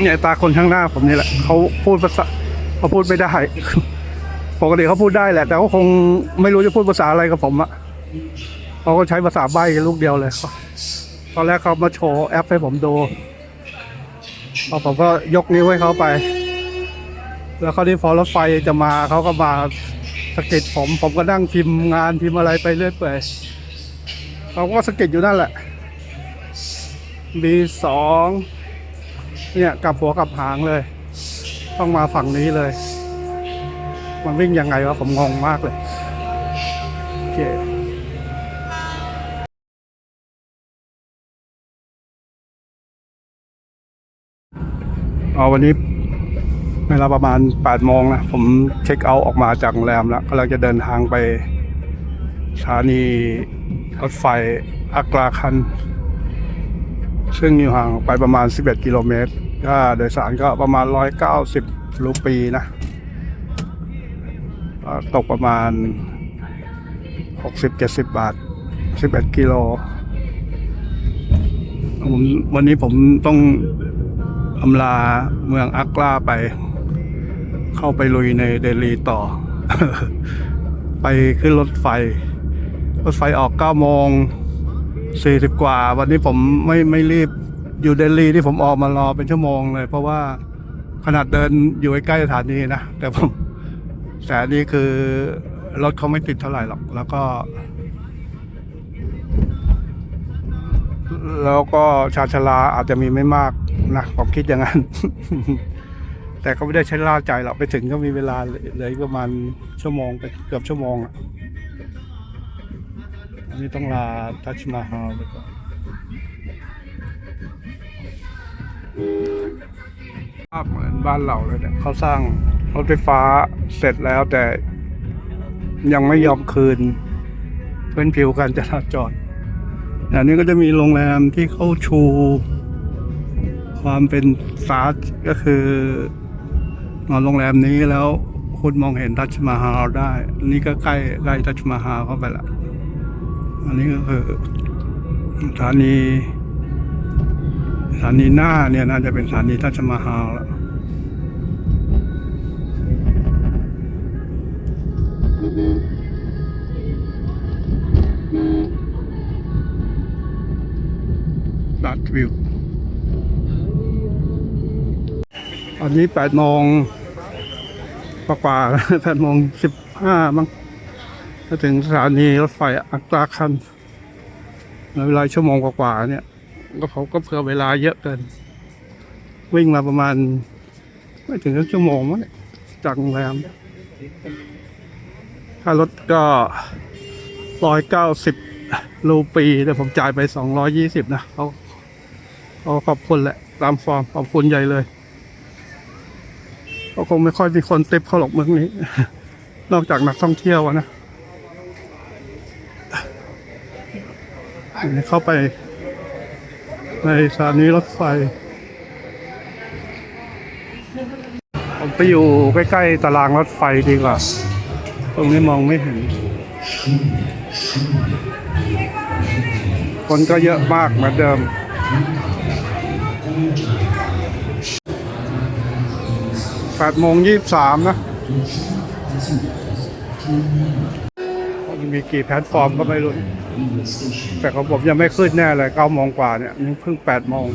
เนี่ยตาคนข้างหน้าผมนี่แหละเขาพูดภาษาเขาพูดไม่ได้ปกติเขาพูดได้แหละแต่เขาคงไม่รู้จะพูดภาษาอะไรกับผมอะเขาก็ใช้ภาษาใบ้ลูกเดียวเลยตอนแรกเขามาโชว์แอปให้ผมดูผมก็ยกนิ้วให้เขาไปแล้วเขาที่พอรถไฟจะมาเขาก็มาสะกิดผมก็นั่งพิมพ์งานพิมพ์อะไรไปเรื่อยเปื่อยเขาก็สะกิดอยู่นั่นแหละ B2 เนี่ยกลับหัวกลับหางเลยต้องมาฝั่งนี้เลยมันวิ่งยังไงวะผมงงมากเลยโอเควันนี้เวลาประมาณ 8 โมงนะผมเช็คเอาท์ออกมาจากโรงแรมแล้วกำลังจะเดินทางไปสถานีรถไฟอักราคันซึ่งอยู่ห่างไปประมาณ11 กิโลเมตรค่าโดยสารก็ประมาณ190 รูปีนะตกประมาณ60-70 บาท11 กิโลวันนี้ผมต้องอำลาเมืองอักราไปเข้าไปลุยในเดลีต่อ ไปขึ้นรถไฟออก9 โมง 40 กว่าวันนี้ผมไม่รีบอยู่เดลีที่ผมออกมารอเป็นชั่วโมงเลยเพราะว่าขนาดเดินอยู่ใกล้สถานีนะแต่นี่คือรถเขาไม่ติดเท่าไหร่หรอกแล้วก็ชาญชาลาอาจจะมีไม่มากนะผมคิดอย่างนั้น แต่ก็ไม่ได้ใช้ล่าใจหรอกไปถึงก็มีเวลาเลยประมาณชั่วโมงไปเกือบชั่วโมงอันนี้ต้องลาทัชมาฮาลไปก่อนภาพเหมือนบ้านเราเลยเนี่ยเขาสร้างรถไฟฟ้าเสร็จแล้วแต่ยังไม่ยอมคืนพื้นผิวการจราจรอันนี้ก็จะมีโรงแรมที่เขาชูความเป็นซาร์ทก็คือนอนโรงแรมนี้แล้วคุณมองเห็นทัชมาฮาลได้อันนี้ก็ใกล้ทัชมาฮาลเข้าไปละอันนี้ก็คือสถานีหน้าเนี่ยน่าจะเป็นสถานีทัชมาฮาลแล้วดัดวิวอันนี้8 โมงกว่า8 โมง 15มั้งจะถึงสถานีรถไฟอักราคันเวลาชั่วโมงกว่าเนี่ยเขาก็เผื่อเวลาเยอะเกินวิ่งมาประมาณไม่ถึงชั่วโมงมั้งจากโรงแรมค่ารถก็190 รูปีแต่ผมจ่ายไป220นะเขาขอบคุณแหละตามฟอร์มขอบคุณใหญ่เลยก็คงไม่ค่อยมีคนติปเขาหรอกเมืองนี้ นอกจากนักท่องเที่ยวนะเข้าไปในสถานีรถไฟผมไปอยู่ใกล้ๆตารางรถไฟดีกว่าตรงนี้มองไม่เห็นคนก็เยอะมากเหมือนเดิม8 โมง 23นะมีกี่แพลตฟอร์มก็ไม่รู้แต่ของผมยังไม่ขึ้นแน่เลย9 โมงกว่าเนี่ยนี่เพิ่ง8 โมง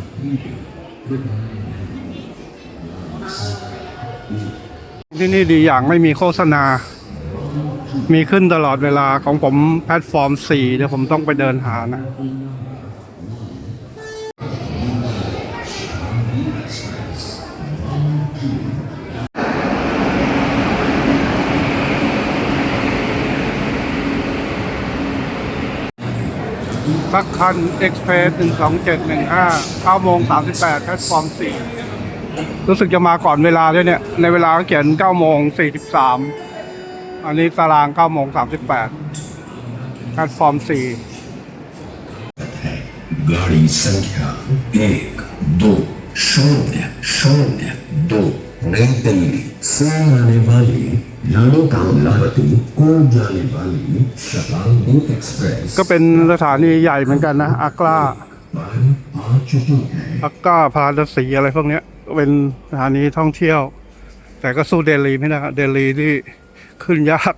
ที่นี่ดีอย่างไม่มีโฆษณามีขึ้นตลอดเวลาของผมแพลตฟอร์ม4เดี๋ยวผมต้องไปเดินหานะสักคันเอ็กซ์เพรส12715 9 โมง 38แพลตฟอร์ม4รู้สึกจะมาก่อนเวลาด้วยเนี่ยในเวลาเขียน9 โมง 43อันนี้ตาราง9 โมง 38แพลตฟอร์ม4 गाड़ी संख्या 1 2 0 0 2 नई दिल्ली से आने वाली नानोकामलावती को जाने वाली शताब्दी एक्सप्रेस ก็เป็นสถานีใหญ่เหมือนกันนะอักรา आ चुकी है อักราพาราสีอะไรพวกเนี้ย เป็นสถานีท่องเที่ยว แต่ก็สู้เดลีไม่ได้ครับเดลีที่ขึ้นยาก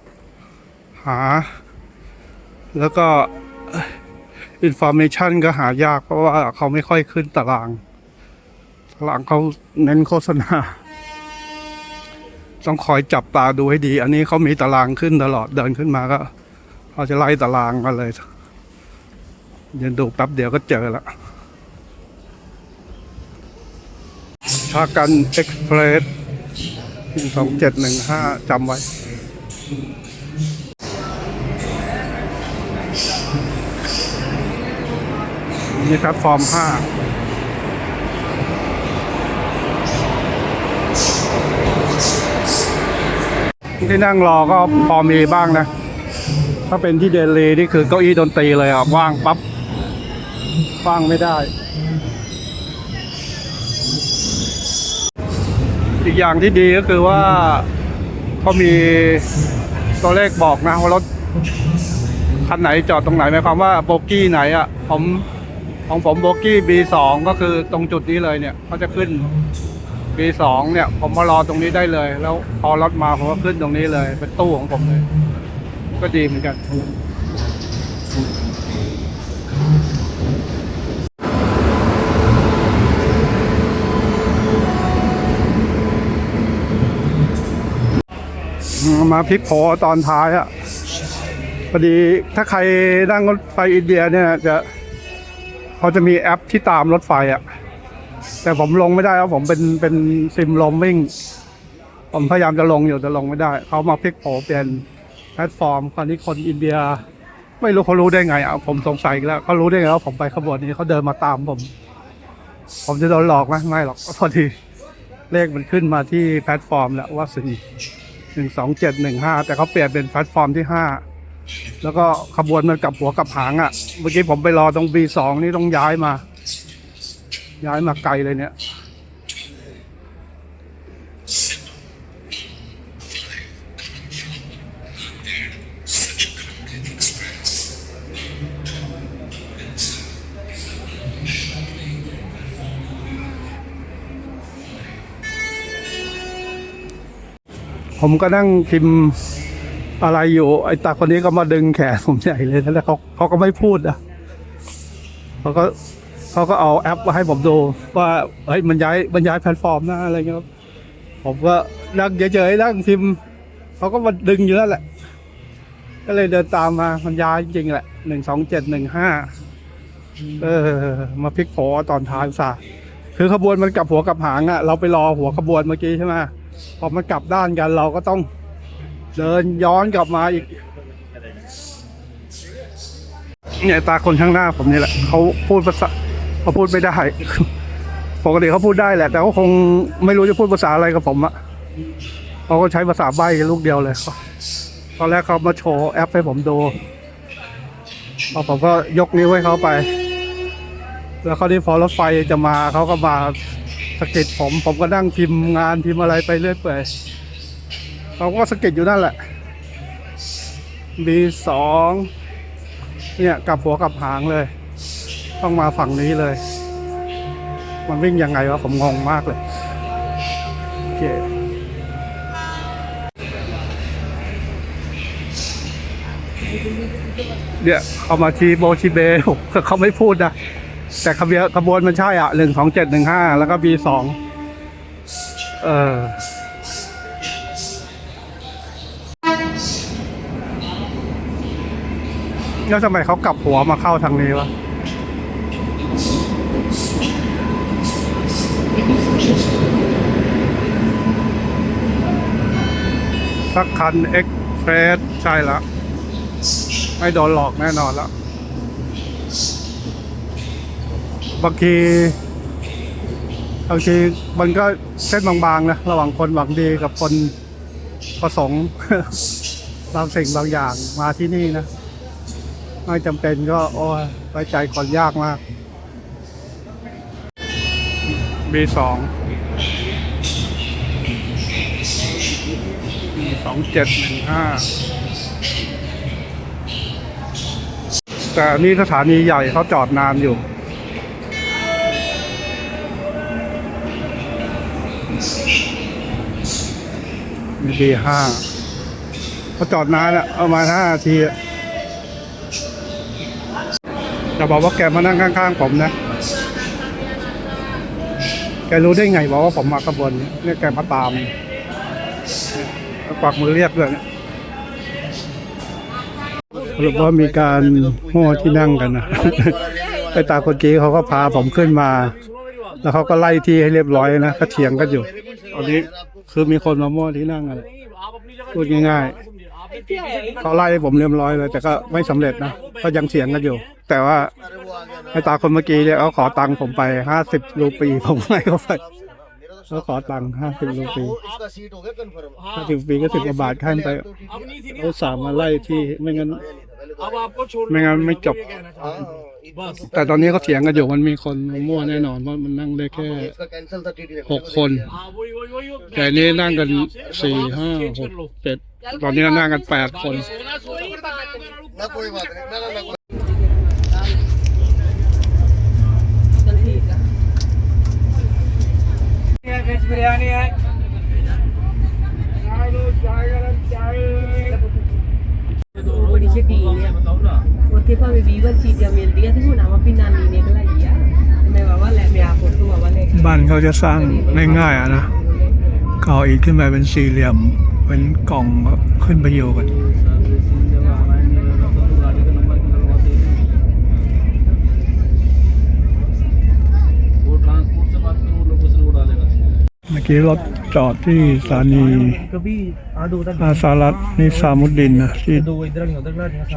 หา แล้วก็อินฟอร์เมชันก็หายากเพราะว่าเขาไม่ค่อยขึ้นตารางเขาเน้นโฆษณาต้องคอยจับตาดูให้ดี อันนี้เขามีตารางขึ้นตลอดเดินขึ้นมาก็เขาจะไล่ตารางกันเลยเดี๋ยวดูแป๊บเดียวก็เจอละชากันเอ็กซ์เพรส2715จำไว้นี่แพลตฟอร์ม5ที่นั่งรอก็พอมีบ้างนะถ้าเป็นที่เดลีนี่คือเก้าอี้ดนตรีเลยอ่ะว่างปั๊บว่างไม่ได้อีกอย่างที่ดีก็คือว่าเขามีตัวเลขบอกนะว่ารถคันไหนจอดตรงไหนหมายความว่าโบกี้ไหนอ่ะของผมโบกี้ B2 ก็คือตรงจุดนี้เลยเนี่ยเขาจะขึ้น B2 เนี่ยผมมารอตรงนี้ได้เลยแล้วพอรถมาผมก็ขึ้นตรงนี้เลยเป็นตู้ของผมเลยก็ดีเหมือนกันมาพลิกโผตอนท้ายอ่ะพอดีถ้าใครนั่งรถไฟอินเดียเนี่ยเขาจะมีแอปที่ตามรถไฟอ่ะแต่ผมลงไม่ได้เพราะผมเป็นซิมลมวิ่งผมพยายามจะลงอยู่แต่ลงไม่ได้เขามาพลิกโผเปลี่ยนแพลตฟอร์มคราวนี้คนอินเดียไม่รู้เขารู้ได้ไงอ่ะผมสงสัยอีกแล้วเขารู้ได้ไงว่าผมไปขบวนนี้เขาเดินมาตามผมจะโดนหลอกไหมไม่หรอกพอดีเลขมันขึ้นมาที่แพลตฟอร์มแล้วว่า12715แต่เขาเปลี่ยนเป็นแพลตฟอร์มที่5แล้วก็ขบวนมันกลับหัวกลับหางอ่ะเมื่อกี้ผมไปรอตรง B2 นี่ต้องย้ายมาไกลเลยเนี่ยผมก็นั่งพิมพ์อะไรอยู่ไอ้ตาคนนี้ก็มาดึงแขนผมใหญ่เลยแล้วเขาก็ไม่พูดอ่ะเขาก็เอาแอปมาให้ผมดูว่าเฮ้ยมันย้ายแพลตฟอร์มนะอะไรเงี้ยครับผมก็นั่งเฉยๆนั่งพิมพ์เขาก็มาดึงอยู่นั่นแหละก็เลยเดินตามมามันย้ายจริงแหละ12715มาพลิกโผตอนท้ายซะคือขบวนมันกลับหัวกลับหางอ่ะเราไปรอหัวขบวนเมื่อกี้ใช่ไหมพอมันกลับด้านกันเราก็ต้องเดินย้อนกลับมาอีกเนี่ยตาคนข้างหน้าผมนี่แหละเขาพูดไม่ได้ปกติเขาพูดได้แหละแต่เขาคงไม่รู้จะพูดภาษาอะไรกับผมอะเขาก็ใช้ภาษาใบ้ลูกเดียวเลยตอนแรกเขามาโชว์แอปให้ผมดูผมก็ยกนิ้วให้เขาไปแล้วเขาที่พอรถไฟจะมาเขาก็มาสะกิดผมก็นั่งพิมพ์งานพิมพ์อะไรไปเรื่อยเปื่อยเขาก็สะกิดอยู่นั่นแหละ B2 เนี่ยกลับหัวกลับหางเลยต้องมาฝั่งนี้เลยมันวิ่งยังไงวะผมงงมากเลยโอเคเนี่ยเขามาทีโบชีเบเขาไม่พูดนะแต่ขบวนมันใช่อ่ะ12715แล้วก็ B2 แล้วทำไมเขากลับหัวมาเข้าทางนี้วะสักคันเอ็กเพรสใช่แล้วไม่โดนหลอกแน่นอนแล้วบางทีมันก็เส้นบางๆนะระหว่างคนหวังดีกับคนประสงค์ บางสิ่งบางอย่างมาที่นี่นะไม่จำเป็นก็โอ้ยไว้ใจคนยากมาก B2 2715แต่นี่สถานีใหญ่เขาจอดนานอยู่ มีB5เขาจอดนานอะประมาณ5 นาทีอะจะบอกว่าแกมานั่งข้างๆผมนะแกรู้ได้ไงบอกว่าผมมากระบวนเนี่ยแกมาตามกวักมือเรียกเลยเนี่ยหรือว่ามีการห่อที่นั่งกันนะ ไอ้ตาคนกี้เขาก็พาผมขึ้นมา แล้วเขาก็ไล่ที่ให้เรียบร้อยนะก็เถียงกันอยู่ตอนนี้คือมีคนมามั่วที่นั่งอะไรพูดง่ายๆเขาไล่ให้ผมเรียบร้อยเลยแต่ก็ไม่สำเร็จนะก็ยังเถียงกันอยู่ แต่ว่าไอ้ตาคนเมื่อกี้เนี่ยเขาขอตังค์ผมไป50 รูปีผมให้เขาไปเขาขอตังค์50 รูปี50 รูปีก็10 กว่าบาทขั้นไปเขาสามารถไล่ที่ไม่งั้นไม่จบ แต่ตอนนี้เขาเถียงกันอยู่มันมีคนมั่วแน่นอนเพราะมันนั่งได้แค่6 คนแต่นี้นั่งกัน4 5 6 7ตอนนี้นั่งกัน8 คนबड़ी शकीन है ਉੱਥੇ ਭਾਵੇਂ 20 ਵਾਰ ਚੀਜ਼ਾਂ ਮਿਲਦੀਆਂ ਤੇ ਹੁਣ ਆਵਾ ਵੀ ਨਾਨੀ ਨੇ ਖਲਾਈ ਆ ਮੈਂ ਵਾਵਾ ਲੈ ਮੈਂ ਆਪ ਉੱਥੋਂ ਵਾਵਾ ਲੈ ਕੇ บ้านเขาจะสร้างง่ายๆนะก่ออิฐขึ้นมาเป็นสี่เหลี่ยมเป็นกล่องขึ้นไปอยู่กันเมื่อกี้รถจอดที่สถานีอาสารัตนิซามุดดินนะ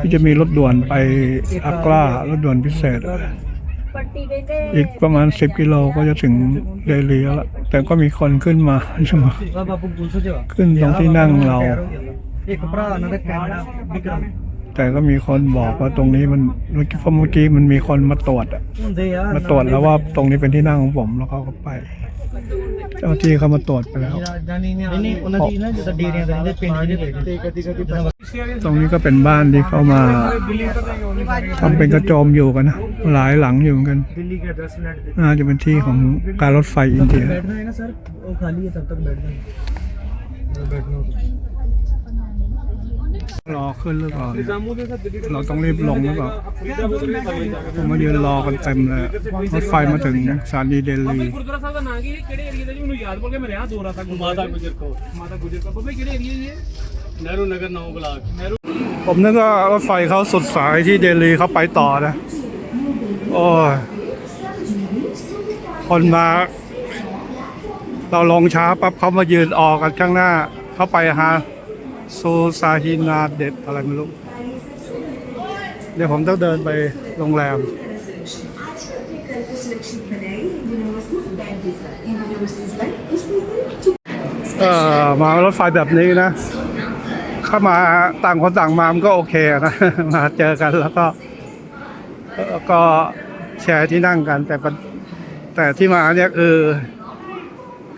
ที่จะมีรถด่วนไปอักร้ารถด่วนพิเศษ อีกประมาณ10 กิโลก็จะถึงเดลีแล้วล่ะแต่ก็มีคนขึ้นมาใช่ไหมขึ้นตรงที่นั่งเราแต่ก็มีคนบอกว่าตรงนี้มันเมื่อกี้มันมีคนมาตรวจอะมาตรวจแล้วว่าตรงนี้เป็นที่นั่งของผมแล้วเขาก็ไปเจ้าที่เขามาตรวจไปแล้วตรงนี้ก็เป็นบ้านที่เข้ามาทำเป็นกระโจมอยู่กันนะหลายหลังอยู่กันน่าจะเป็นที่ของการรถไฟอินเดียรอขึ้นหรือเปล่าเราต้องรีบลงหรือเปล่าผมมายืนรอกันเต็มเลยรถไฟมาถึงสถานีเดลีผมนึกว่ารถไฟเขาสุดสายที่เดลีเขาไปต่อนะโอ้ยคนมาเราลงช้าปั๊บเขามายืนออกกันข้างหน้าเขาไปหาโซซาฮินาเด็ดอะไรไม่รู้เดี๋ยวผมต้องเดินไปโรงแรมมารถไฟแบบนี้นะเข้ามาต่างคนต่างมามันก็โอเคนะ มาเจอกันแล้วก็แชร์ที่นั่งกันแต่ที่มาเนี่ย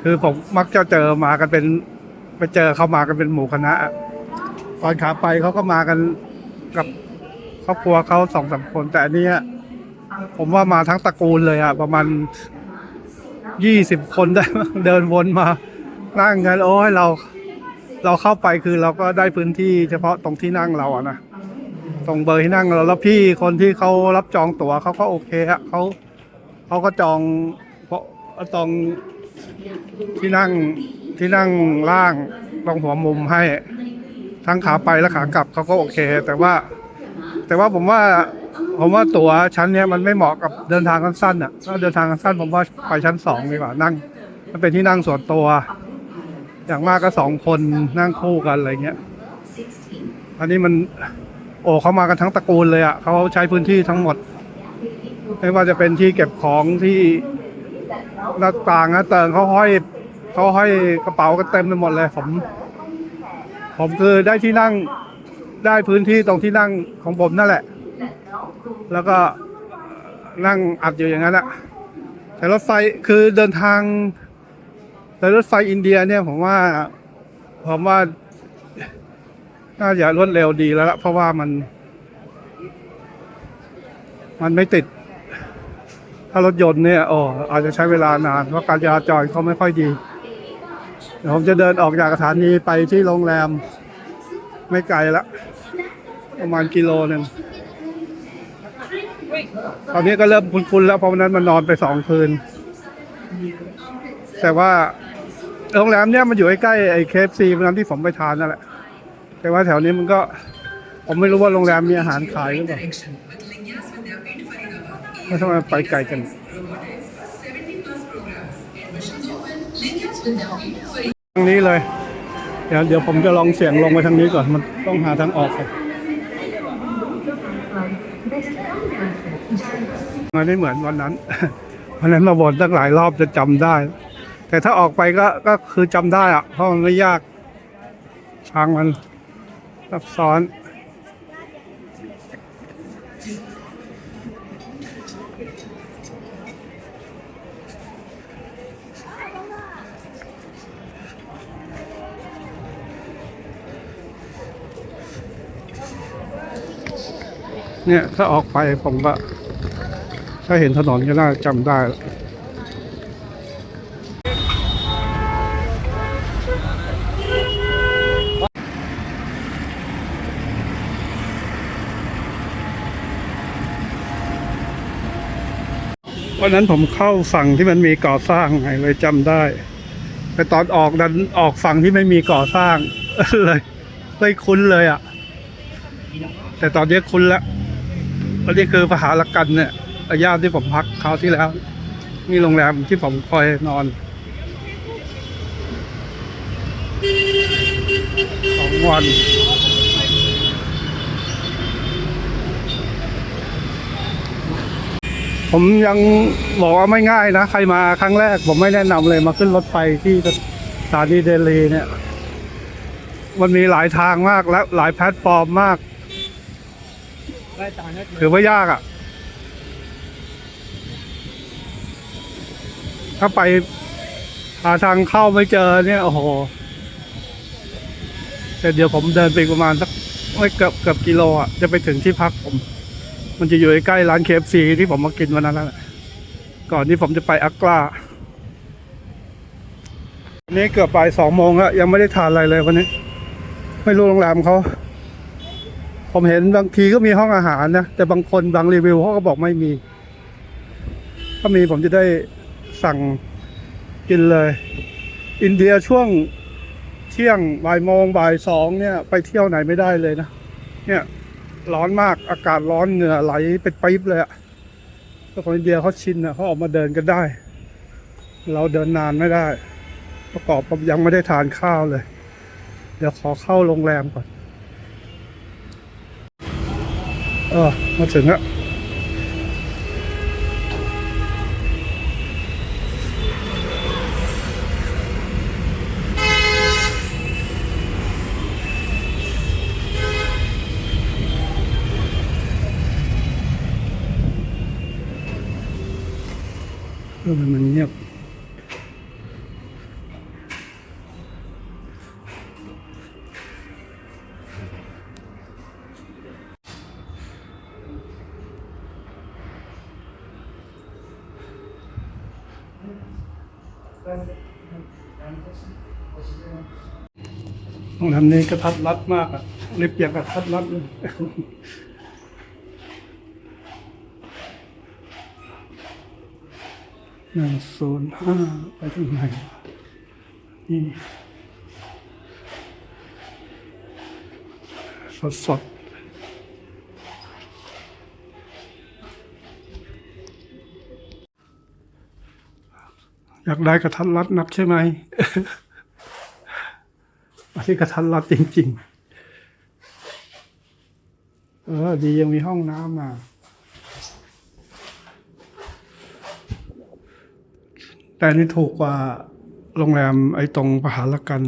คือผมมักจะเจอมากันเป็นไปเจอเขามากันเป็นหมู่คณะตอนขาไปเขาก็มากันกับครอบครัวเขา2-3 คนแต่อันนี้ผมว่ามาทั้งตระกูลเลยประมาณ20 คนได้ เดินวนมานั่งกันโอ้ยเราเข้าไปคือเราก็ได้พื้นที่เฉพาะตรงที่นั่งเรานะตรงเบอร์ที่นั่งเราแล้วพี่คนที่เขารับจองตั๋วเขาก็โอเคเขาก็จองเพราะตรงที่นั่งล่างตรงหัวมุมให้ทั้งขาไปและขากลับเขาก็โอเค แต่ว่าผมว่าตั๋วชั้นเนี้ยมันไม่เหมาะกับเดินทางสั้นๆถ้าเดินทางสั้นผมว่าไปชั้น2ดีกว่านั่งมันเป็นที่นั่งส่วนตัวอย่างมากก็2 คนนั่งคู่กันอะไรเงี้ยอันนี้มันเขามากันทั้งตระกูลเลยเขาใช้พื้นที่ทั้งหมดไม่ว่าจะเป็นที่เก็บของที่หน้าต่างนะเติงเขาห้อยกระเป๋ากันเต็มไปหมดเลยผมคือได้ที่นั่งได้พื้นที่ตรงที่นั่งของผมนั่นแหละแล้วก็นั่งอัดอยู่อย่างนั้นแหละแต่รถไฟคือเดินทางแต่รถไฟอินเดียเนี่ยผมว่าน่าจะรวดเร็วดีแล้วละเพราะว่ามันไม่ติดถ้ารถยนต์เนี่ยอาจจะใช้เวลานานเพราะการจราจรเขาไม่ค่อยดี เดี๋ยวผมจะเดินออกจากสถานีไปที่โรงแรม ไม่ไกลละประมาณกิโลหนึ่งตอนนี้ก็เริ่มคุ้นๆแล้วเพราะวันนั้นมันนอนไป2 คืน แต่ว่าโรงแรมเนี้ยมันอยู่ใกล้ๆไอ้ KFC วันนั้นที่ผมไปทานนั่นแหละแต่ว่าแถวนี้มันก็ผมไม่รู้ว่าโรงแรมมีอาหารขายหรือเปล่าไม่ทำไมไปไกลกันทางนี้เลยเดี๋ยวผมจะลองเสียงลงไปทางนี้ก่อนมันต้องหาทางออกก่อนมันไม่เหมือนวันนั้น วันนั้นมาบ่นตั้งหลายรอบจะจำได้ แต่ถ้าออกไปก็คือจำได้อะเพราะมันไม่ยากทางมันซับซ้อนเนี่ยถ้าออกไปผมก็ถ้าเห็นถนนก็น่าจำได้แล้ววันนั้นผมเข้าฝั่งที่มันมีก่อสร้างไงเลยจำได้ แต่ตอนออกดันออกฝั่งที่ไม่มีก่อสร้าง เลยไม่คุ้นเลยอ่ะแต่ตอนนี้คุ้นแล้วอันนี้คือพหลกันเนี่ยย่านที่ผมพักคราวที่แล้วนี่โรงแรมที่ผมคอยนอน2 วันผมยังบอกว่าไม่ง่ายนะใครมาครั้งแรกผมไม่แนะนำเลยมาขึ้นรถไฟที่สถานีเดลีเนี่ยมันมีหลายทางมากและหลายแพลตฟอร์มมากถือว่ายากอ่ะถ้าไปหาทางเข้าไม่เจอเนี่ยโอ้โหแต่เดี๋ยวผมเดินไปประมาณสักไม่เกือบกิโลอ่ะจะไปถึงที่พักผมมันจะอยู่ใกล้ร้าน KFC ที่ผมมากินวันนั้นแหละก่อนที่ผมจะไปอักลาวันนี้เกือบบ่าย2 โมงแล้วยังไม่ได้ทานอะไรเลยวันนี้ไม่รู้โรงแรมเขาผมเห็นบางทีก็มีห้องอาหารนะแต่บางคนบางรีวิวเขาก็บอกไม่มีถ้ามีผมจะได้สั่งกินเลยอินเดียช่วงเที่ยงบ่ายโมงบ่าย2เนี่ยไปเที่ยวไหนไม่ได้เลยนะเนี่ยร้อนมากอากาศร้อนเหงื่อไหลเป็นปี๊บเลยอะแต่คนอินเดียเขาชินอะเขาออกมาเดินกันได้เราเดินนานไม่ได้ประกอบกับยังไม่ได้ทานข้าวเลยเดี๋ยวขอเข้าโรงแรมก่อนมาถึงแล้วมันเงียบโรงแรมนี้กระทัดรัดมากอ่ะลิฟต์อย่างกระทัดรัดเลย105ไปถึงไหนนี่สดอยากได้กระทัดรัดนักใช่ไหม อันนี้กระทัดรัดจริงๆดียังมีห้องน้ำมาแต่อันนี้ถูกกว่าโรงแรมไอ้ตรงพหลกัน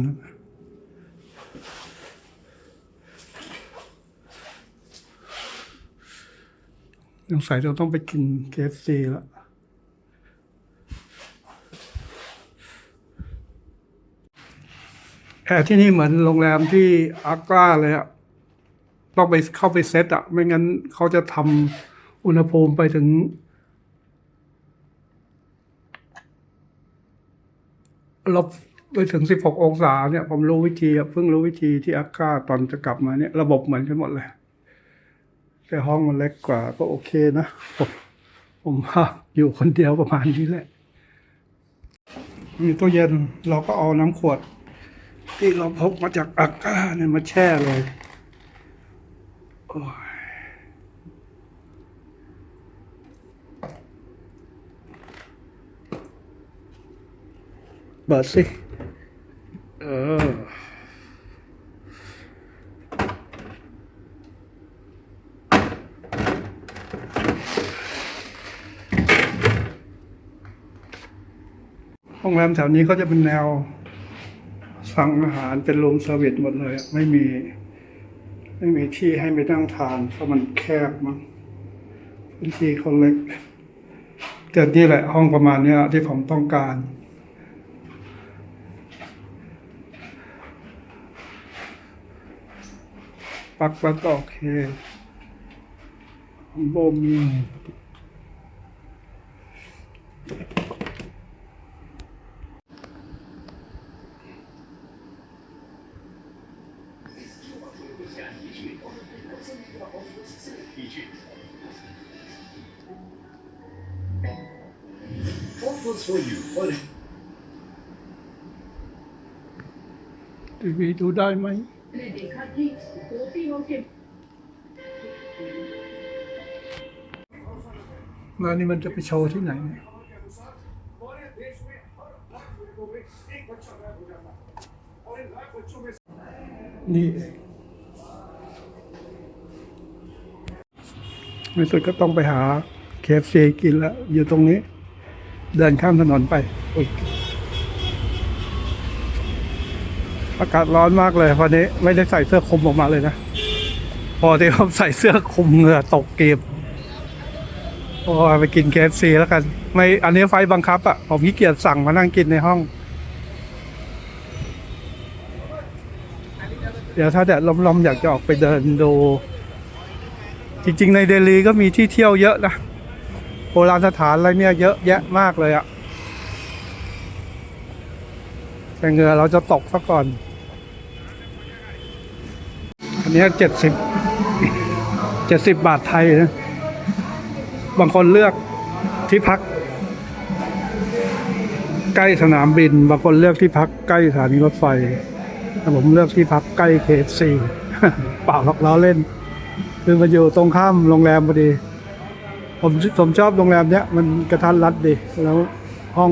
สงสัยเราต้องไปกิน KFC แล้วแอร์ที่นี่เหมือนโรงแรมที่อากราเลยอะต้องไปเข้าไปเซตอะไม่งั้นเขาจะทำอุณหภูมิไปถึงลบ ไปถึง16 องศาเนี่ย ผมรู้วิธีเพิ่งรู้วิธีที่อาก้าตอนจะกลับมาเนี่ย ระบบเหมือนกันหมดเลย แต่ห้องมันเล็กกว่าก็โอเคนะ ผมว่าอยู่คนเดียวประมาณนี้แหละ มีตู้เย็นเราก็เอาน้ำขวด ที่เราพกมาจากอาก้าเนี่ยมาแช่เลยโอ้ยเปิดสิโรงแรมแถวนี้เขาจะเป็นแนวสั่งอาหารเป็นรูมเซอร์วิสหมดเลยไม่มีที่ให้ไปนั่งทานเพราะมันแคบมั้งพื้นที่เขาเล็กแต่นี่แหละห้องประมาณนี้ที่ผมต้องการปลั๊กโอเคโบมีทีวีดูได้ไหมแล้วนี่มันจะไปโชว์ที่ไหนเนี่ยนี่เองในสุดก็ต้องไปหา KFC กินแล้วอยู่ตรงนี้ เดินข้ามถนนไปอากาศร้อนมากเลยวันนี้ไม่ได้ใส่เสื้อคลุมออกมาเลยนะพอที่ผมใส่เสื้อคลุมเหงื่อตกเกลียบพอไปกิน KFC แล้วกันไม่อันนี้ไฟบังคับอ่ะผมขี้เกียจสั่งมานั่งกินในห้องเดี๋ยวถ้าแดดลมๆอยากจะออกไปเดินดูจริงๆในเดลีก็มีที่เที่ยวเยอะนะโบราณสถานอะไรเนี่ยเยอะแยะมากเลยอ่ะแต่เหงื่อเราจะตกซะก่อนอันนี้70 บาทไทยนะบางคนเลือกที่พักใกล้สนามบินบางคนเลือกที่พักใกล้สถานีรถไฟแต่ผมเลือกที่พักใกล้ KFC เปล่าหรอกล้อเล่นคือมันอยู่ตรงข้ามโรงแรมพอดีผมชอบโรงแรมเนี้ยมันกระทัดรัดดีแล้วห้อง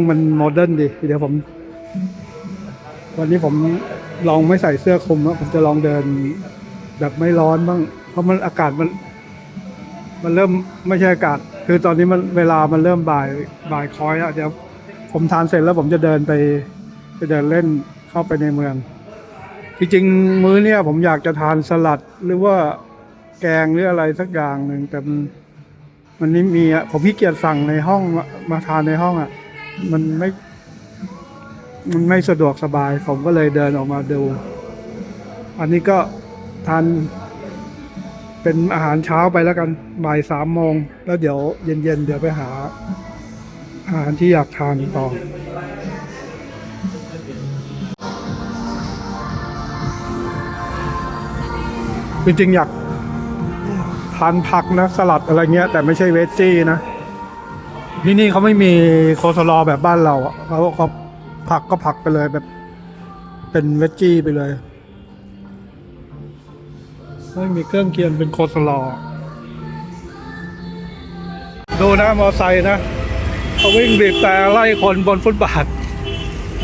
มันโมเดิร์นดีเดี๋ยววันนี้ผมลองไม่ใส่เสื้อคลุมแล้วผมจะลองเดินแบบไม่ร้อนบ้างเพราะมันอากาศมันเริ่มไม่ใช่อากาศคือตอนนี้มันเวลามันเริ่มบ่ายคอยอ่ะเดี๋ยวผมทานเสร็จแล้วผมจะเดินไปเดินเล่นเข้าไปในเมืองจริงๆมื้อเนี้ยผมอยากจะทานสลัดหรือว่าแกงหรืออะไรสักอย่างหนึ่งแต่มันไม่มีอ่ะผมขี้เกียจสั่งในห้องมาทานในห้องอ่ะมันไม่สะดวกสบายผมก็เลยเดินออกมาดูอันนี้ก็ทานเป็นอาหารเช้าไปแล้วกันบ่าย 3 โมงแล้วเดี๋ยวเย็นๆเดี๋ยวไปหาอาหารที่อยากทานต่อจริงๆอยากทานผักนะสลัดอะไรเงี้ยแต่ไม่ใช่เวจจี้นะนี่เขาไม่มีโคสลอแบบบ้านเราอ่ะเขาผักก็ผักไปเลยแบบเป็นเวจจี้ไปเลยไม่มีเครื่องเคียงเป็นโคสลอดูนะมอไซค์นะเขาวิ่งบีบแต่ไล่คนบนฟุตบาท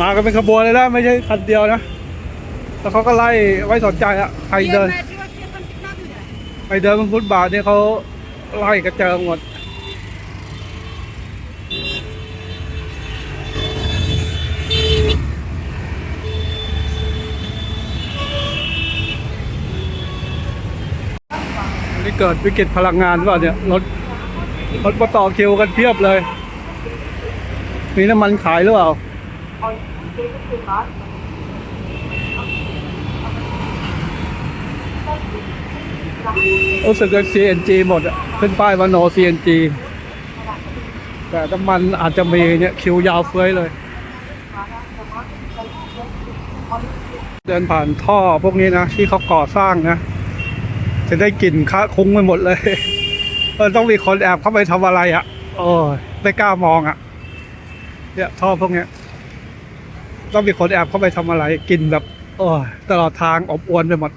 มากันเป็นขบวนเลยนะไม่ใช่คันเดียวนะแล้วเขาก็ไล่ไว้สนใจอะใครเดินบนฟุตบาทเนี่ยเขาไล่กระเจิงหมดนี่เกิดวิกฤตพลังงานว่าเนี่ยรถมาต่อคิวกันเพียบเลยมีน้ำมันขายหรือเปล่ารู้สึกว่า CNG หมดอ่ะขึ้นป้ายว่า no CNG แต่น้ำมันอาจจะมีเนี่ยคิวยาวเฟ้ยเลย เดินผ่านท่อพวกนี้นะที่เขาก่อสร้างนะจะได้กลิ่นคะคุ้งไปหมดเลยต้องมีคนแอบเข้าไปทำอะไรอ่ะโอ้ยไม่กล้ามองอ่ะเนี่ยท่อพวกเนี้ยต้องมีคนแอบเข้าไปทำอะไรกลิ่นแบบโอ้ยตลอดทางอบอวลไปหมด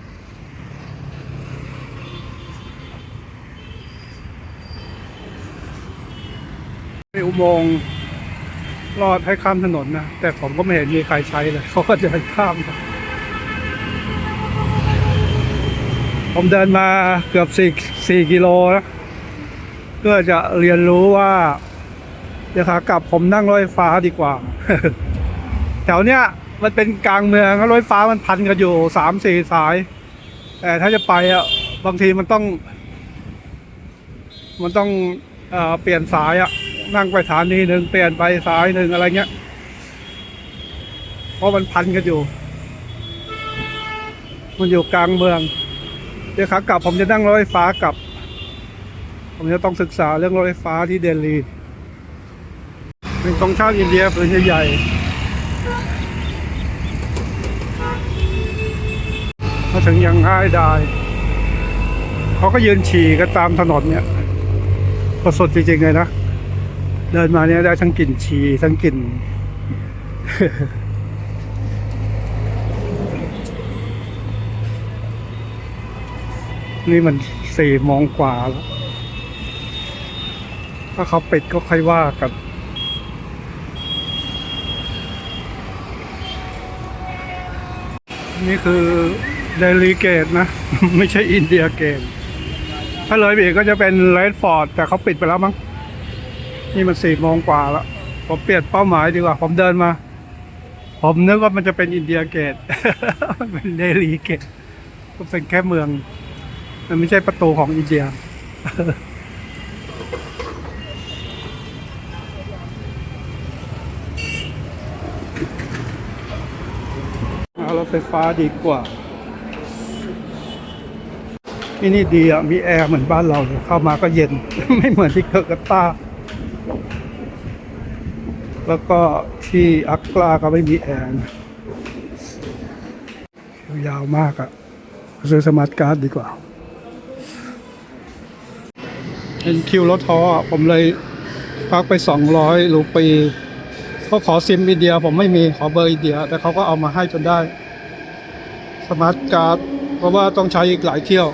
มีอุโมงค์ลอดให้ข้ามถนนนะแต่ผมก็ไม่เห็นมีใครใช้เลยเขาก็เดินข้าม ผมเดินมาเกือบ4 กิโลนะเพื่อจะเรียนรู้ว่าเดี๋ยวขากลับผมนั่งรถไฟฟ้าดีกว่า แถวเนี้ยมันเป็นกลางเมืองรถไฟฟ้ามันพันกันอยู่3-4 สาย แต่ถ้าจะไปอ่ะบางทีมันต้องเปลี่ยนสายอ่ะนั่งไปสถานีหนึ่งเปลี่ยนไปสายหนึ่งอะไรเงี้ยเพราะมันพันกันอยู่มันอยู่กลางเมืองเดี๋ยวขากลับผมจะนั่งรถไฟฟ้ากลับผมจะต้องศึกษาเรื่องรถไฟฟ้าที่เดลีเป็นธงชาติอินเดียผืนใหญ่ๆมาถึงยังง่ายดายเขาก็ยืนฉี่กันตามถนนเนี่ยประสดจริงๆเลยนะเดินมาเนี่ยได้ทั้งกลิ่นฉี่ทั้งกลิ่น นี่มัน4 โมงกว่าแล้วถ้าเขาปิดก็ค่อยว่ากันนี่คือเดลีเกตนะ ไม่ใช่อินเดียเกตถ้าเลยไปอีกก็จะเป็นเรดฟอร์ดแต่เขาปิดไปแล้วมั้งนี่มัน4 โมงกว่าแล้วผมเปลี่ยนเป้าหมายดีกว่าผมเดินมาผมนึกว่ามันจะเป็นอินเดียเกต มันเป็นเดลีเกตก็เป็นแค่เมืองมันไม่ใช่ประตูของอินเดีย เอารถไฟฟ้าดีกว่าที่นี่ดีอ่ะมีแอร์เหมือนบ้านเราเลยเข้ามาก็เย็น ไม่เหมือนที่เกาตาร์แล้วก็ที่อักราก็ไม่มีแอร์นะยาวมากอ่ะซื้อสมาร์ทการ์ดดีกว่าเป็นคิวรถท้อผมเลยพักไป200 รูปีเขาขอซิมอินเดียผมไม่มีขอเบอร์อินเดียแต่เขาก็เอามาให้จนได้สมาร์ทการ์ดเพราะว่าต้องใช้อีกหลายเที่ยว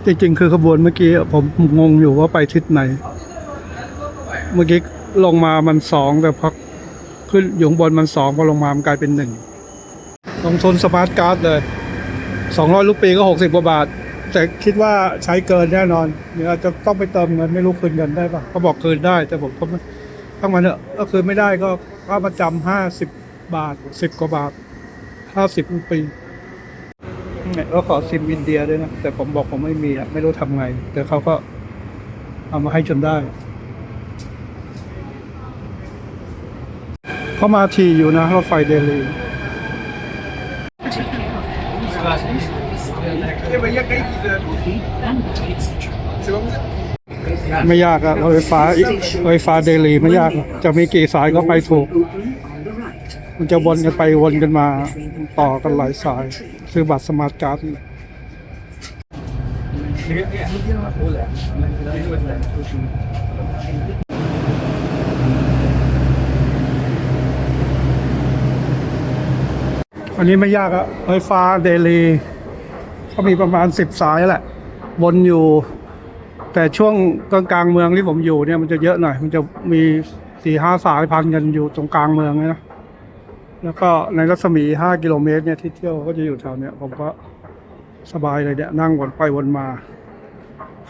จริงๆคือขบวนเมื่อกี้ผมงงอยู่ว่าไปทิศไหนเมื่อกี้ลงมามัน2แต่พอขึ้นอยู่บนมัน2พอลงมามันกลายเป็น1ลงทุนสมาร์ทการ์ดเลย200 รูปีก็60 กว่าบาทแต่คิดว่าใช้เกินแน่นอนเดี๋ยวจะต้องไปเติมเงินไม่รู้คืนเงินได้ป่ะเขาบอกคืนได้แต่ผมก็ตั้งมาเถอะก็คืนไม่ได้ก็ค่าประจำ50 บาท10 กว่าบาท50 รูปีเนี่ยก็ขอซิมอินเดียด้วยนะแต่ผมบอกผมไม่มีอ่ะไม่รู้ทำไงแต่เขาก็เอามาให้จนได้เขามาทีอยู่นะรถไฟเดลีไม่ยากอะรถไฟฟ้าเดลีไม่ยากจะมีกี่สายก็ไปถูกมันจะวนกันไปวนกันมาต่อกันหลายสายซื้อบัตรสมาร์ทการ์ดอันนี้ไม่ยากอะรถไฟฟ้าเดลีก็มีประมาณ10 สายแหละวนอยู่แต่ช่วงกลางเมืองที่ผมอยู่เนี่ยมันจะเยอะหน่อยมันจะมี4-5 สายพันกันอยู่ตรงกลางเมืองนะแล้วก็ในรัศมี5 กิโลเมตรเนี่ยที่เที่ยวก็จะอยู่แถวเนี้ยผมก็สบายเลยเนี่ยนั่งวนไปวนมา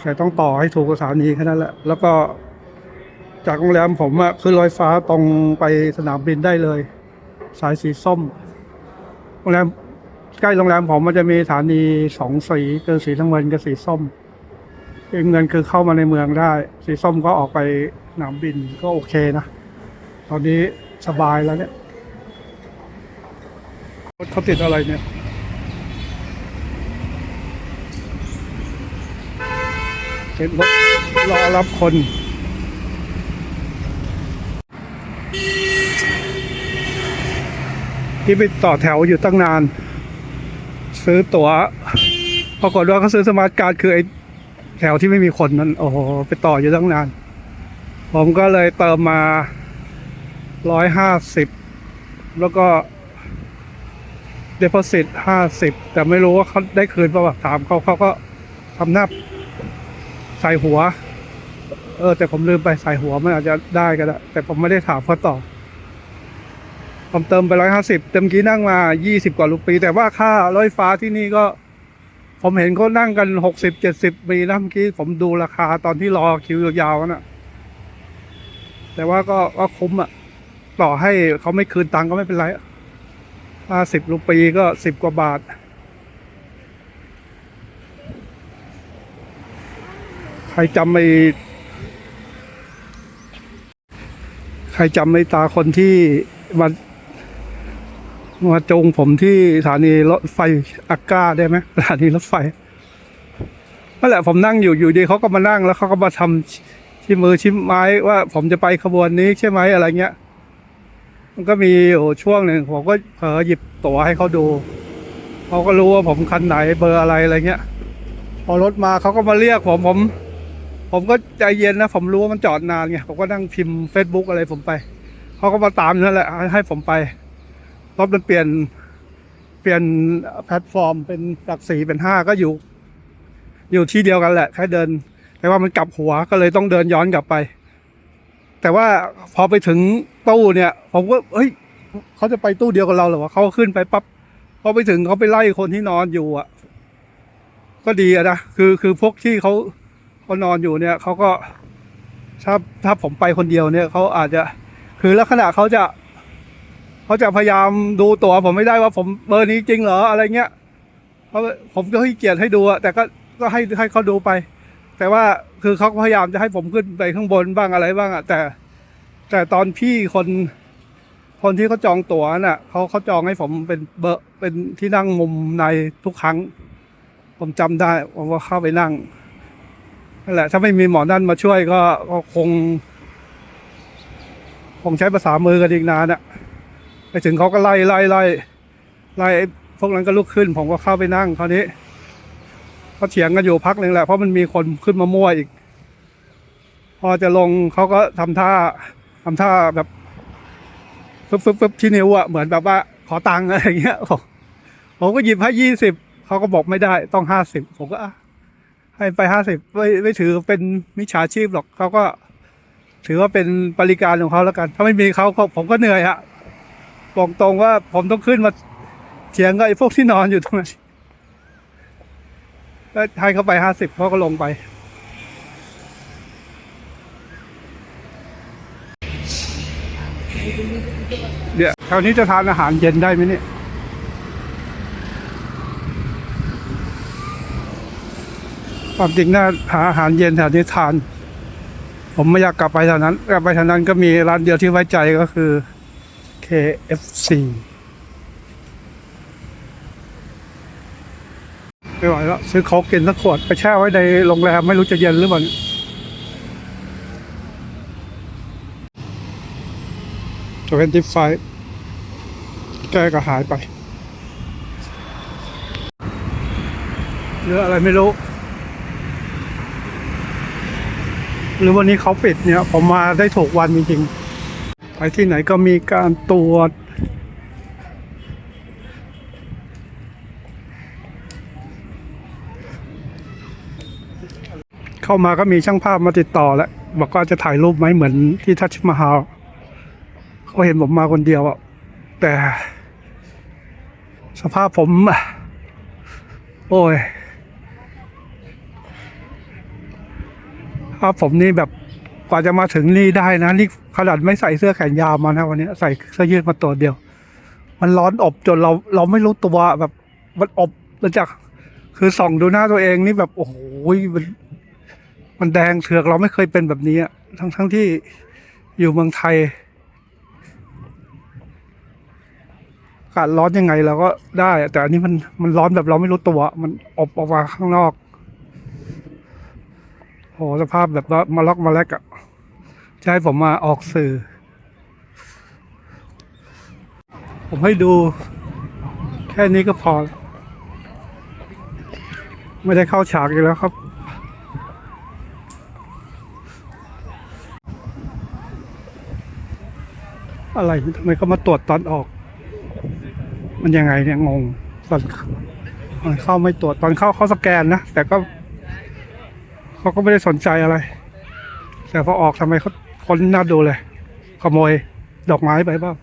แต่ต้องต่อให้ถูกสถานีแค่นั้นแหละแล้วก็จากโรงแรมผมอะขึ้นรถไฟฟ้าตรงไปสนามบินได้เลยสายสีส้มโรงแรมใกล้โรงแรมผมมันจะมีสถานี2 สีคือสีน้ำเงินกับสีส้มสีเงินคือเข้ามาในเมืองได้สีส้มก็ออกไปสนามบินก็โอเคนะตอนนี้สบายแล้วเนี่ยรถเขาติดอะไรเนี่ยเป็นรถรอรับคน ที่ไปต่อแถวอยู่ตั้งนาน ซื้อตั๋วปรากฏว่าเขาซื้อสมาร์ทการ์ดคือไอ้แถวที่ไม่มีคนนั้นโอ้โหไปต่ออยู่ตั้งนาน ผมก็เลยเติมมา150แล้วก็ deposit 50แต่ไม่รู้ว่าเขาได้คืนเปล่าถามเขาก็ทำหน้าใส่หัวแต่ผมลืมไปใส่หัวมันอาจจะได้ก็ได้แต่ผมไม่ได้ถามเขาต่อผมเติมไป150เต็มกี้นั่งมา20กว่ารูปีแต่ว่าค่ารถไฟฟ้าที่นี่ก็ผมเห็นเขานั่งกัน60-70มีนะเมื่อกี้ผมดูราคาตอนที่รอคิวยาวๆน่ะแต่ว่าก็คุ้มอ่ะต่อให้เขาไม่คืนตังค์ก็ไม่เป็นไร50รูปีก็10กว่าบาทใครจำไม่ตาคนที่มาจงผมที่สถานีรถไฟอาก้าได้ไหมสถานีรถไฟนั่นแหละผมนั่งอยู่ดีเขาก็มานั่งแล้วเขาก็มาทำชี้มือชี้ไม้ว่าผมจะไปขบวนนี้ใช่ไหมอะไรเงี้ยมันก็มีช่วงหนึ่งผมก็เผลอหยิบตั๋วให้เขาดูเขาก็รู้ว่าผมคันไหนเบอร์อะไรเงี้ยพอรถมาเขาก็มาเรียกผมก็ใจเย็นนะผมรู้ว่ามันจอดนานไงผมก็นั่งพิมพ์ Facebook อะไรผมไปเขาก็มาตามนั่นแหละให้ผมไปรถมันเปลี่ยนแพลตฟอร์มเป็นจาก4เป็น5ก็อยู่ที่เดียวกันแหละแค่เดินแต่ว่ามันกลับหัวก็เลยต้องเดินย้อนกลับไปแต่ว่าพอไปถึงตู้เนี่ยผมก็เฮ้ยเขาจะไปตู้เดียวกับเราเหรอวะเขาขึ้นไปปั๊บพอไปถึงเขาไปไล่คนที่นอนอยู่อ่ะก็ดีอะนะคือพวกที่เขานอนอยู่เนี่ยเขาก็ถ้าผมไปคนเดียวเนี่ยเขาอาจจะคือลักษณะเขาจะพยายามดูตัวผมไม่ได้ว่าผมเบอร์นี้จริงเหรออะไรเงี้ยเพราะผมก็ให้เกียรติให้ดูอะแต่ก็ให้เขาดูไปแต่ว่าคือเขาพยายามจะให้ผมขึ้นไปข้างบนบ้างอะไรบ้างอะแต่ตอนพี่คนที่เขาจองตั๋วน่ะเขาจองให้ผมเป็นเบอร์เป็นที่นั่งมุมในทุกครั้งผมจำได้ผมว่าเข้าไปนั่งนั่นแหละถ้าไม่มีหมอนั่นมาช่วยก็คงใช้ภาษามือกันอีกนานอะไปถึงเขาก็ไล่พวกนั้นก็ลุกขึ้นผมก็เข้าไปนั่งคราวนี้เขาเถียงกันอยู่พักหนึ่งแหละเพราะมันมีคนขึ้นมามั่วอีกพอจะลงเขาก็ทำท่าแบบฟึบที่นิ้วอะเหมือนแบบว่าขอตังค์อะไรอย่างเงี้ยผมก็หยิบให้20เขาก็บอกไม่ได้ต้อง50ผมก็ให้ไป50ไม่ถือเป็นมิจฉาชีพหรอกเขาก็ถือว่าเป็นบริการของเขาแล้วกันถ้าไม่มีเขาผมก็เหนื่อยอะบอกตรงว่าผมต้องขึ้นมาเถียงกับไอ้พวกที่นอนอยู่ตรงนั้นแล้วให้เขาไป50เขาก็ลงไปเดี๋ยวแถวนี้จะทานอาหารเย็นได้ไหมเนี่ยความจริงน่าหาอาหารเย็นแถวนี้ทานผมไม่อยากกลับไปแถวนั้นก็มีร้านเดียวที่ไว้ใจก็คือ KFC ไม่ไหวแล้วซื้อโค้กกินสักขวดไปแช่ไว้ในโรงแรมไม่รู้จะเย็นหรือเปล่า25แกก็หายไปเรื่องอะไรไม่รู้หรือวันนี้เขาปิดเนี่ยผมมาได้ถูกวันจริงๆไปที่ไหนก็มีการตรวจเข้ามาก็มีช่างภาพมาติดต่อแล้วบอกว่าจะถ่ายรูปไหมเหมือนที่ทัชมาฮาลเขาเห็นผมมาคนเดียวอ่ะแต่สภาพผมโอ้ยภาพผมนี่แบบกว่าจะมาถึงนี่ได้นะนี่ขนาดไม่ใส่เสื้อแขนยาวมานะวันนี้ใส่เสื้อยืดมาตัวเดียวมันร้อนอบจนเราไม่รู้ตัวแบบมันอบแล้วจากคือส่องดูหน้าตัวเองนี่แบบโอ้โหมันแดงเถือกเราไม่เคยเป็นแบบนี้อ่ะทั้งที่อยู่เมืองไทยอากาศร้อนยังไงเราก็ได้แต่อันนี้มันร้อนแบบเราไม่รู้ตัวมันอบออกมาข้างนอกโหสภาพแบบว่ามาล็อกมาแลกอะจะให้ผมมาออกสื่อ ผมให้ดูแค่นี้ก็พอ ไม่ได้เข้าฉากอีกแล้วครับ อะไรทำไมเขามาตรวจตอนออก มันยังไงเนี่ยงงตอนเข้าไม่ตรวจตอนเข้าเขาสแกนนะแต่ก็เขาก็ไม่ได้สนใจอะไร แต่พอออกทำไมเขาคนน่าดูเลย ขโมยดอกไม้ไปบ้าง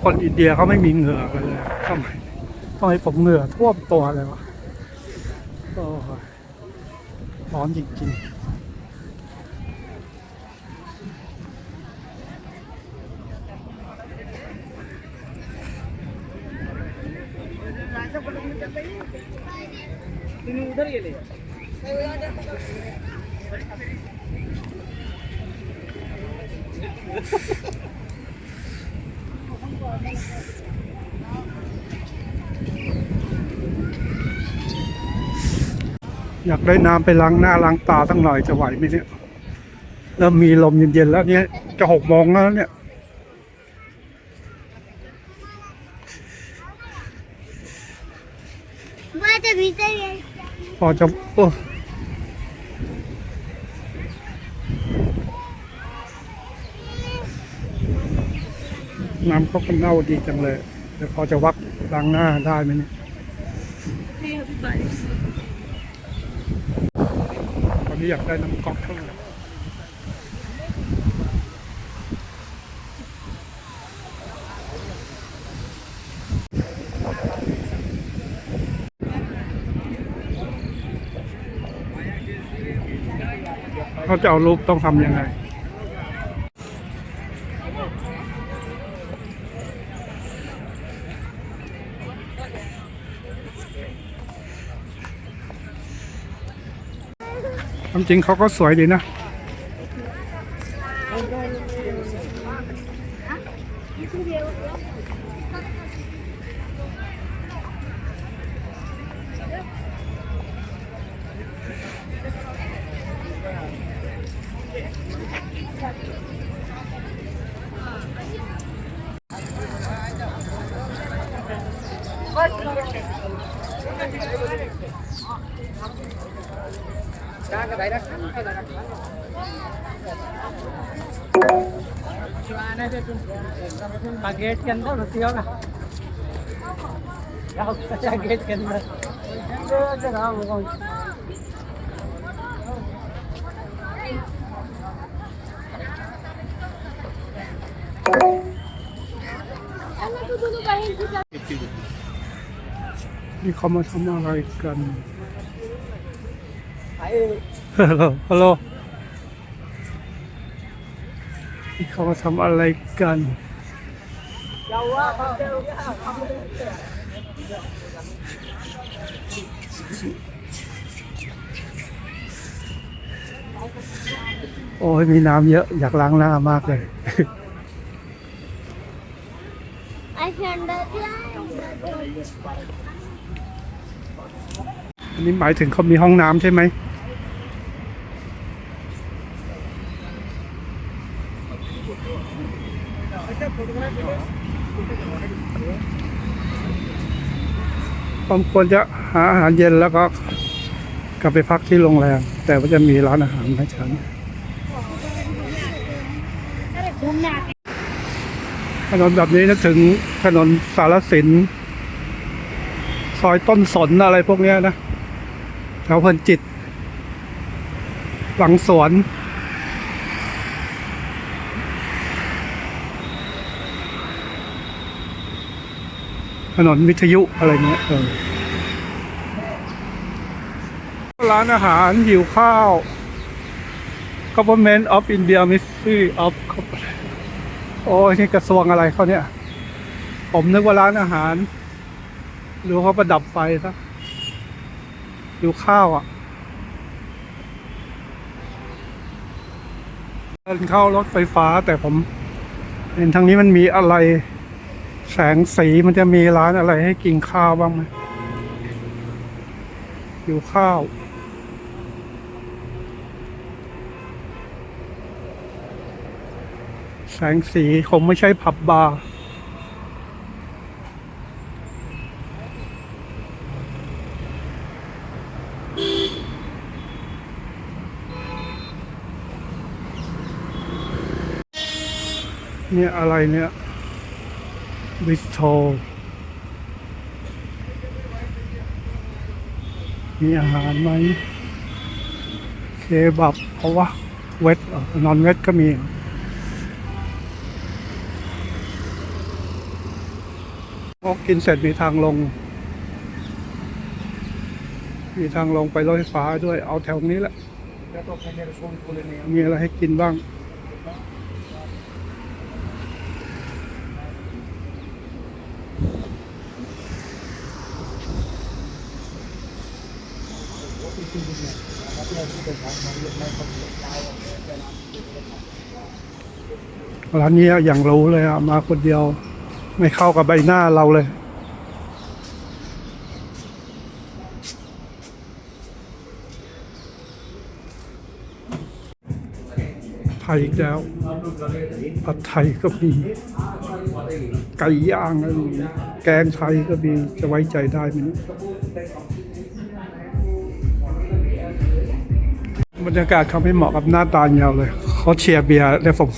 คนอินเดียเขาไม่มีเหงื่อกันเลยทำไมผมเหงื่อท่วมตัวเลยวะโอ้ยร้อนจริงๆอยากได้น้ำไปล้างหน้าล้างตาตั้งหน่อยจะไหวไหมเนี่ยเริ่มมีลมเย็นๆแล้วเนี่ยจะ6 โมงแล้วเนี่ยพอจะโอ้น้ำเขาก็เน่าดีจังเลยเดี๋ยวพอจะวักล้างหน้าได้ไหมเนี่ยตอนนี้อยากได้น้ำก๊อกเท่าไหร่เขาจะเอารูปต้องทำยังไงความจริงเขาก็สวยดีนะगेट के अंदर घुसी होगा गेट के अंदरนี่เขามาทำอะไรกันฮัลโหลนี่เขามาทำอะไรกันโอ้ยมีน้ำเยอะอยากล้างหน้ามากเลยอันนี้หมายถึงเขามีห้องน้ำใช่ไหมผมควรจะหาอาหารเย็นแล้วก็กลับไปพักที่โรงแรมแต่ว่าจะมีร้านอาหารให้ฉันถนนแบบนี้นึกถึงถนนสารสินซอยต้นสนอะไรพวกเนี้ยนะแถวเพลินจิตหลังสวนถนนวิทยุอะไรเงี้ยร้านอาหารหิวข้าว Government of India Ministry of โอ้ยนี่กระทรวงอะไรเขาเนี่ยผมนึกว่าร้านอาหารดูเขาประดับไฟซะดูข้าวอ่ะเดินเข้ารถไฟฟ้าแต่ผมเห็นทางนี้มันมีอะไรแสงสีมันจะมีร้านอะไรให้กินข้าวบ้างไหม หิวข้าว แสงสีคงไม่ใช่ผับบาร์เนี่ยอะไรเนี่ยบิสโทรมีอาหารไหมเคบับเพราะว่าเวทนอนเวทก็มีพอกินเสร็จมีทางลง มีทางลงไปรถไฟฟ้าด้วยเอาแถวนี้แหละมีอะไรให้กินบ้างร้านนี้อย่างรู้เลยอะมาคนเดียวไม่เข้ากับใบหน้าเราเลยไทยอีกแล้วผัดไทยก็มีไก่ย่างก็มีแกงไทยก็มีจะไว้ใจได้ไหมบรรยากาศเขาไม่เหมาะกับหน้าตาเงาเลยเขาเชียร์เบียร์แต่ผม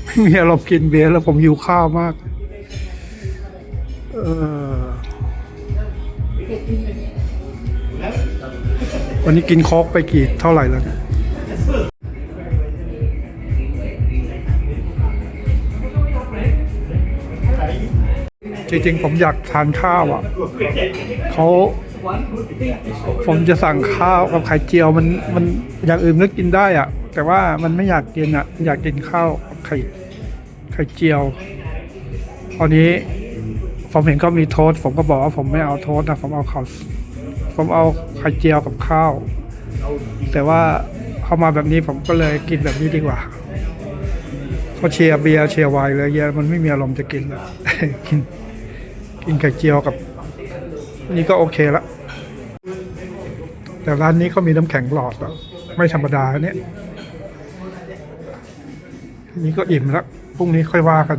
ไม่มีอารมณ์กินเบียร์แล้วผมหิวข้าวมากวันนี้กินโค้กไปกี่เท่าไหร่แล้วเนี่ยจริงๆผมอยากทานข้าวอ่ะผมจะสั่งข้าวกับไข่เจียวมันอย่างอื่นก็กินได้อ่ะแต่ว่ามันไม่อยากกินอ่ะอยากกินข้าวกับไข่เจียวตอนนี้ผมเห็นก็มีโทสต์ผมก็บอกว่าผมไม่เอาโทสต์นะผมเอาไข่เจียวกับข้าวแต่ว่าเข้ามาแบบนี้ผมก็เลยกินแบบนี้ดีกว่าเพราะเชียร์เบียร์เชียร์ไวน์เลยเยอะมันไม่มีอารมณ์จะกินแล้ว กินไข่เจียวกับนี่ก็โอเคละแต่ร้านนี้เขามีน้ำแข็งหลอดแบบไม่ธรรมดาเนี่ยนี่ก็อิ่มแล้วพรุ่งนี้ค่อยว่ากัน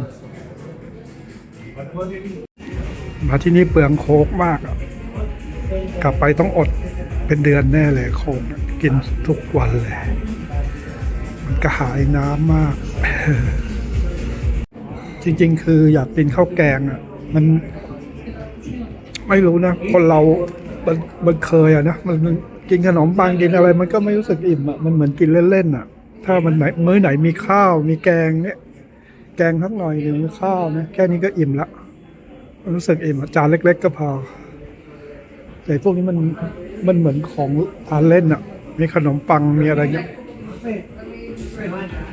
มาที่นี่เปลืองโค้กมากอ่ะกลับไปต้องอดเป็นเดือนแน่เลยโค้กกินทุกวันเลยมันกระหายน้ำมาก จริงๆคืออยากกินข้าวแกงอ่ะมันไม่รู้นะคนเรามันเคยอะนะมันกินขนมปังกินอะไรมันก็ไม่รู้สึกอิ่มอ่ะมันเหมือนกินเล่นๆอ่ะถ้ามันไหนมื้อไหนมีข้าวมีแกงเนี่ยแกงสักหน่อยหนึ่งมีข้าวนะแค่นี้ก็อิ่มละรู้สึกอิ่มจานเล็กๆก็พอแต่พวกนี้มันเหมือนของทานเล่นอ่ะมีขนมปังมีอะไรเงี้ย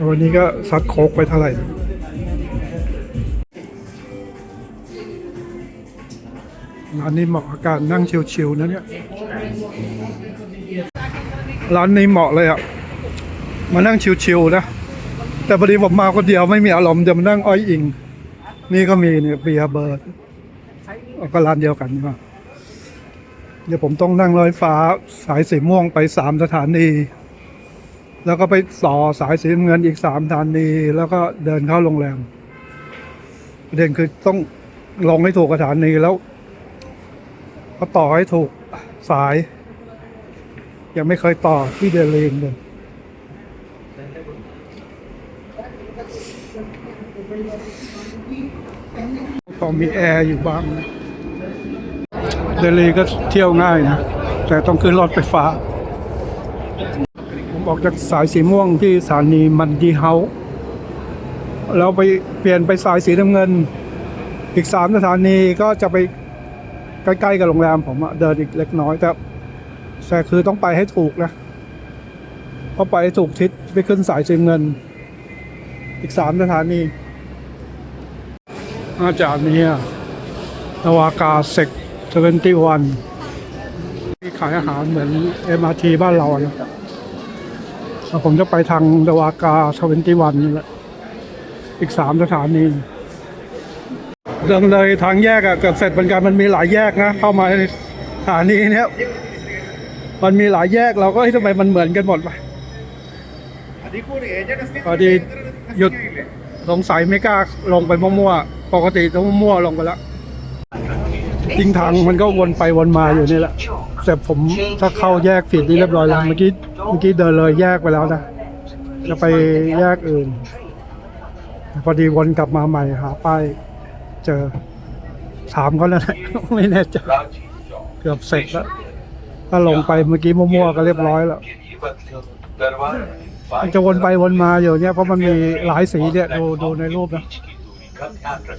วันนี้ก็ซัดโค้กไปเท่าไหร่ร้านนี้เหมาะกับการนั่งชิลๆนะเนี่ยร้านนี้เหมาะเลยอ่ะมานั่งชิลๆนะแต่พอดีผมมาคนเดียวไม่มีอารมณ์จะมานั่งอ้อยอิงนี่ก็มีเนี่ยเบียร์เบิร์ดก็ร้านเดียวกันนะเดี๋ยวผมต้องนั่งรถไฟฟ้าสายสีม่วงไป3 สถานีแล้วก็ไปต่อสายสีน้ำเงินอีก3 สถานีแล้วก็เดินเข้าโรงแรมประเด็นคือต้องลงให้ถูกสถานีแล้วก็ต่อให้ถูกสายยังไม่เคยต่อที่เดลีนเลยพอมีแอร์อยู่บ้างนะเดลีก็เที่ยวง่ายนะแต่ต้องขึ้นรถไฟฟ้าผมออกจากสายสีม่วงที่สถานีมันดีเฮาส์แล้วไปเปลี่ยนไปสายสีน้ำเงินอีก3 สถานีก็จะไปใกล้ๆกับโรงแรมผมเดินอีกเล็กน้อยแต่คือต้องไปให้ถูกนะเพราะไปให้ถูกทิศไปขึ้นสายสีเงินอีก3 สถานีอาจารย์นี้นวากาเซก21ที่ขายอาหารเหมือน MRT บ้านเรานะแล้วผมจะไปทางนวากา21นี่แหละอีก3 สถานีเดินเลยทางแยกเกือบเสร็จเหมือนกันมันมีหลายแยกนะเข้ามาในสถานีเนี้ย มันมีหลายแยกเราก็ทำไมมันเหมือนกันหมดวะพอดีหยุดสงสัยไม่กล้าลงไปมั่วๆปกติต้องมั่วๆลงไปแล้วจริงทางมันก็วนไปวนมาอยู่นี่แหละแต่ผมถ้าเข้าแยกผิดนี่เรียบร้อยแล้วเมื่อกี้เดินเลยแยกไปแล้วนะจะไปแยกอื่นพอดีวนกลับมาใหม่หาป้ายเจอถามเขาแล้วแหละ ไม่แน่ใจเกือบเสร็จแล้วถ้าลงไปเมื่อกี้มั่วๆก็เรียบร้อยแล้วมันจะวนไปวนมาอยู่เนี่ยเพราะมันมีหลายสีเนี่ยดูในรูปนะ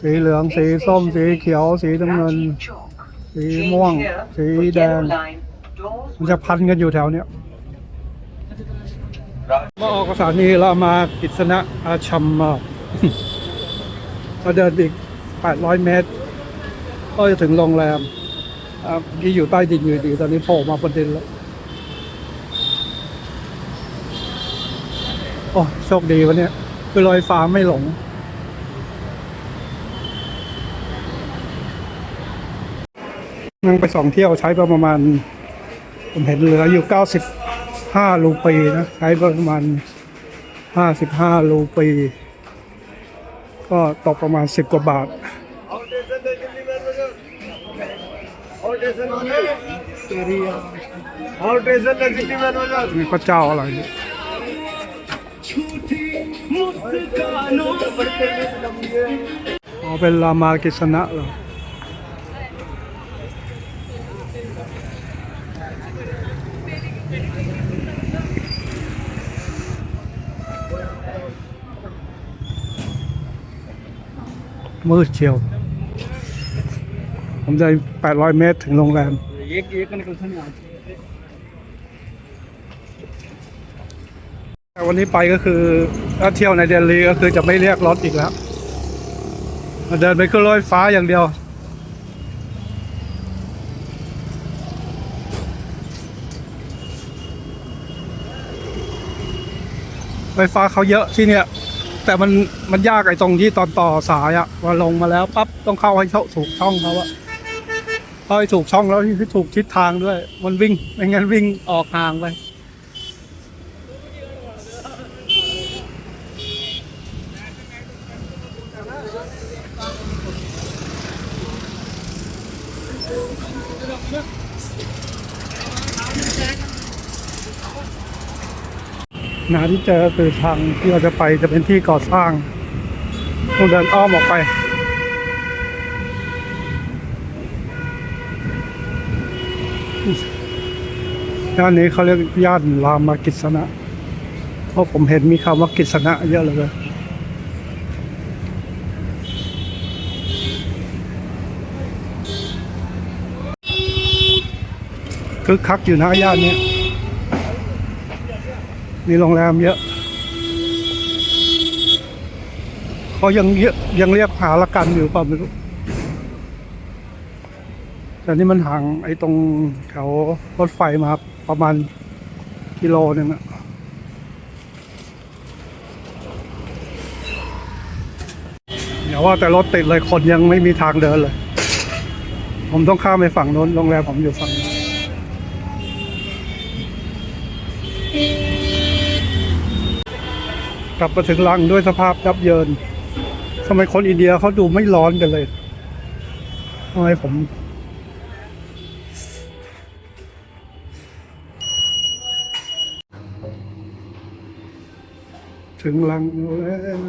สีเหลืองสีส้มสีเขียวสีน้ำเงินสีม่วงสีแดงมันจะพันกันอยู่แถวเนี้ยเมื่อออกสถานีเรามากิษณะอาชัมมาเราเดินอีก800 เมตรก็จะถึงโรงแรมเมื่อกี้อยู่ใต้ดินอยู่ดีตอนนี้โผล่มาบนดินแล้วโอ้โชคดีวันนี้คือลอยฟ้าไม่หลงนั่งไป2 เที่ยวใช้ประมาณผมเห็นเหลืออยู่95 รูปีนะใช้ประมาณ55 รูปีก็ตกประมาณ10 กว่าบาทนี่พระเจ้าอะไรเนี่ยเป็นรามากิษณะเหรอมืดเชียวผมเดิน800 เมตรถึงโรงแรมแต่วันนี้ไปก็คือถ้าเที่ยวในเดลีก็คือจะไม่เรียกรถอีกแล้วเดินไปขึ้นรถไฟฟ้าอย่างเดียวไฟฟ้าเขาเยอะที่เนี่ยแต่มันยากไอ้ตรงที่ตอนต่อสายอะว่าลงมาแล้วปั๊บต้องเข้าให้ถูกช่องเขาอะเข้าให้ถูกช่องแล้วที่ถูกทิศทางด้วยมันวิ่งไม่งั้นวิ่งออกห่างไปนาที่เจอคือทางที่เราจะไปจะเป็นที่ก่อสร้างต้องเดินอ้อมออกไปย่านนี้เขาเรียกย่านรามากิษณะเพราะผมเห็นมีคำว่ากิษณะเยอะเลยคึกคักอยู่นะย่านนี้มีโรงแรมเยอะเขายังเรียกหาละกันอยู่เปล่าไม่รู้แต่นี่มันห่างไอ้ตรงแถวรถไฟมาประมาณกิโลนึงอะอย่าว่าแต่รถติดเลยคนยังไม่มีทางเดินเลยผมต้องข้ามไปฝั่งโน้นโรงแรมผมอยู่ฝั่งนี้กลับมาถึงรังด้วยสภาพยับเยินทำไมคนอินเดียเขาดูไม่ร้อนกันเลยทำไมผมถึงรังแล้ว